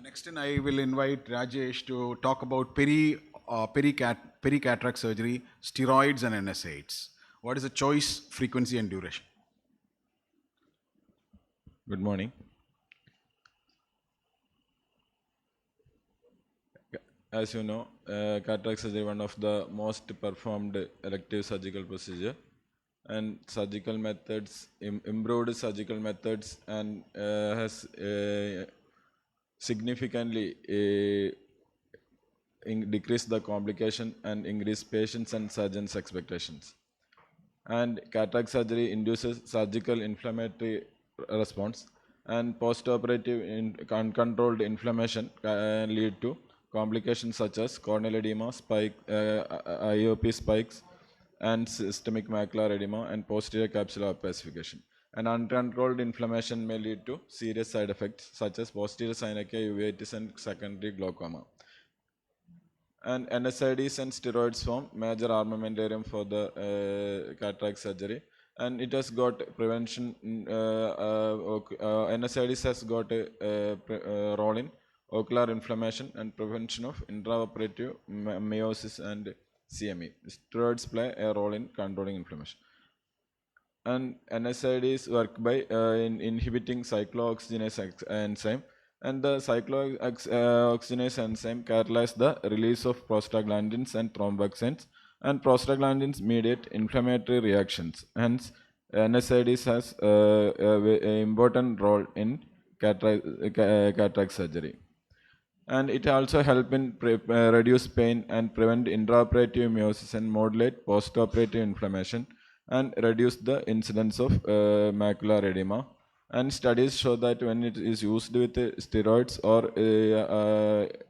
Next, I will invite Rajesh to talk about pericataract surgery, steroids, and NSAIDs. What is the choice, frequency, and duration? Good morning. As you know, cataract surgery is one of the most performed elective surgical procedure, and surgical methods, improved surgical methods, and has significantly decreased the complication and increased patients and surgeons' expectations. And cataract surgery induces surgical inflammatory response, and post-operative uncontrolled inflammation can lead to complications such as corneal edema, IOP spikes, and systemic macular edema and posterior capsular opacification. And uncontrolled inflammation may lead to serious side effects such as posterior synechia, uveitis, and secondary glaucoma. And NSAIDs and steroids form major armamentarium for the cataract surgery, and it has got prevention. NSAIDs has got a role in ocular inflammation and prevention of intraoperative meiosis and CME. Steroids play a role in controlling inflammation. And NSAIDs work by inhibiting cyclooxygenase enzyme, and the cyclooxygenase enzyme catalyzes the release of prostaglandins and thromboxanes, and prostaglandins mediate inflammatory reactions. Hence, NSAIDs has an important role in cataract surgery. And it also help in reduce pain and prevent intraoperative meiosis and modulate postoperative inflammation and reduce the incidence of macular edema. And studies show that when it is used with steroids or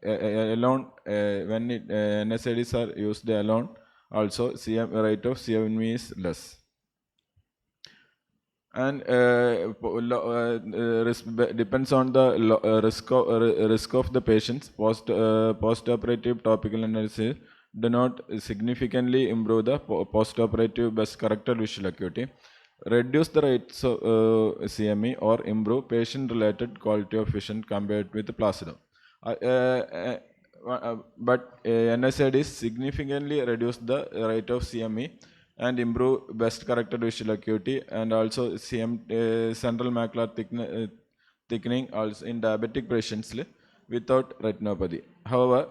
alone, when NSAIDs are used alone, also rate of CME is less. And depends on the risk of the patients. Post-operative topical analysis do not significantly improve the post-operative best corrected visual acuity, reduce the rates of CME, or improve patient-related quality of vision compared with placebo. But NSAIDs significantly reduce the rate of CME and improve best corrected visual acuity, and also central macular thickening also in diabetic patients without retinopathy. However,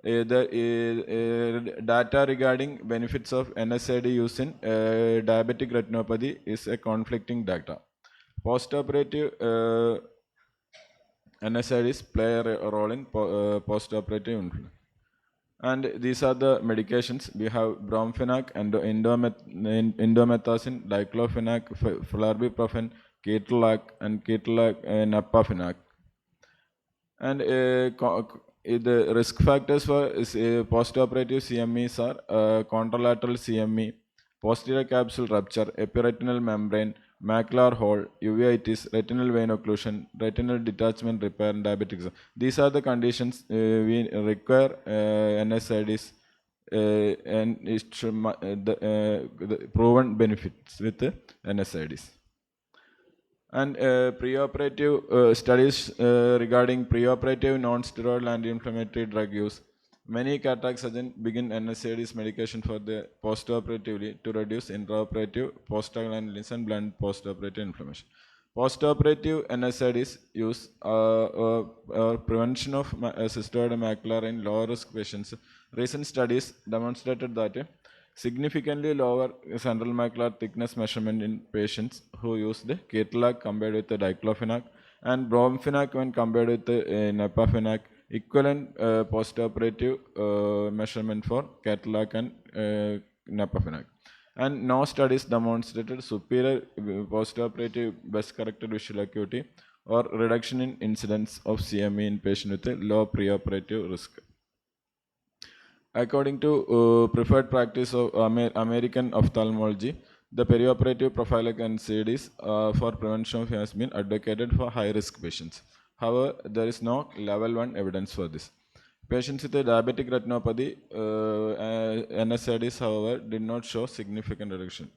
the data regarding benefits of NSAID use in diabetic retinopathy is a conflicting data. Post-operative NSAIDs play a role in post-operative inflammation. And these are the medications. We have bromfenac, indomethacin, diclofenac, flurbiprofen, ketorolac, and napafenac. And the risk factors for post-operative CMEs are contralateral CME, posterior capsule rupture, epiretinal membrane, macular hole, uveitis, retinal vein occlusion, retinal detachment repair, and diabetic. These are the conditions we require NSAIDs, and the proven benefits with NSAIDs. And preoperative studies regarding preoperative non-steroidal anti-inflammatory drug use. Many cataract surgeons begin NSAIDs medication for the postoperatively to reduce intraoperative prostaglandins and blunt postoperative inflammation. Postoperative NSAIDs use prevention of cystoid macular in low-risk patients. Recent studies demonstrated that significantly lower central macular thickness measurement in patients who used ketorolac compared with the diclofenac, and bromfenac when compared with napafenac. Equivalent postoperative measurement for ketorolac and napafenac. And no studies demonstrated superior postoperative best corrected visual acuity or reduction in incidence of CME in patients with low preoperative risk. According to preferred practice of American ophthalmology, the perioperative prophylactic NSAIDs for prevention has been advocated for high-risk patients. However, there is no level 1 evidence for this. Patients with a diabetic retinopathy, NSAIDs, however, did not show significant reduction.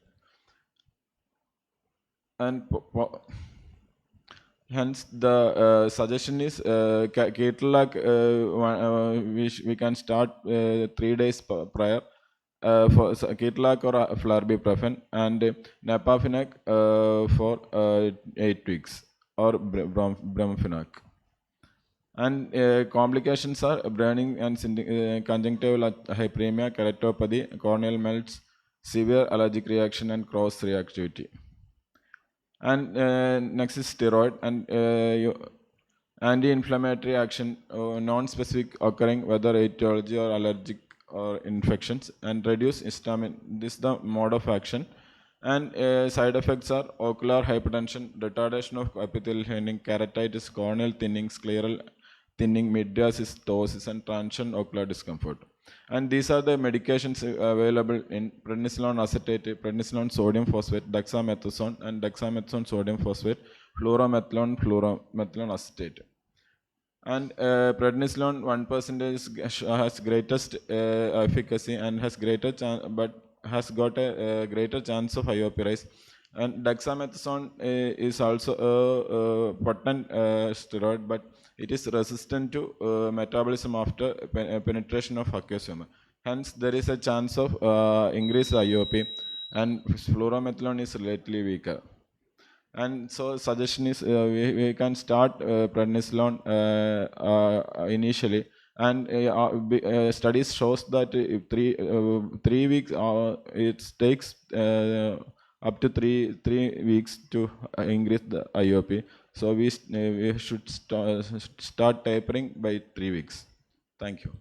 And Hence, the suggestion is ketorolac. We can start 3 days prior for ketorolac or flurbiprofen, and napafinac for 8 weeks, or bromfenac. And complications are burning and conjunctival hyperemia, keratopathy, corneal melts, severe allergic reaction, and cross reactivity. And next is steroid and anti-inflammatory action, non-specific occurring, whether etiology or allergic or infections, and reduce histamine. This is the mode of action. And side effects are ocular hypertension, retardation of epithelial healing, keratitis, corneal thinning, scleral thinning, mydriasis, ptosis, and transient ocular discomfort. And these are the medications available in prednisolone acetate, prednisolone sodium phosphate, dexamethasone, and dexamethasone sodium phosphate, fluorometholone acetate. And prednisolone 1% has greatest efficacy and has greater but has got a greater chance of IOP rise. And dexamethasone is also a potent steroid, but it is resistant to metabolism after penetration of aqueous humor. Hence, there is a chance of increased IOP, and fluorometholone is relatively weaker. And so suggestion is we can start prednisolone initially, and studies shows that if 3 weeks it takes up to three weeks to increase the IOP. So we should start tapering by 3 weeks. Thank you.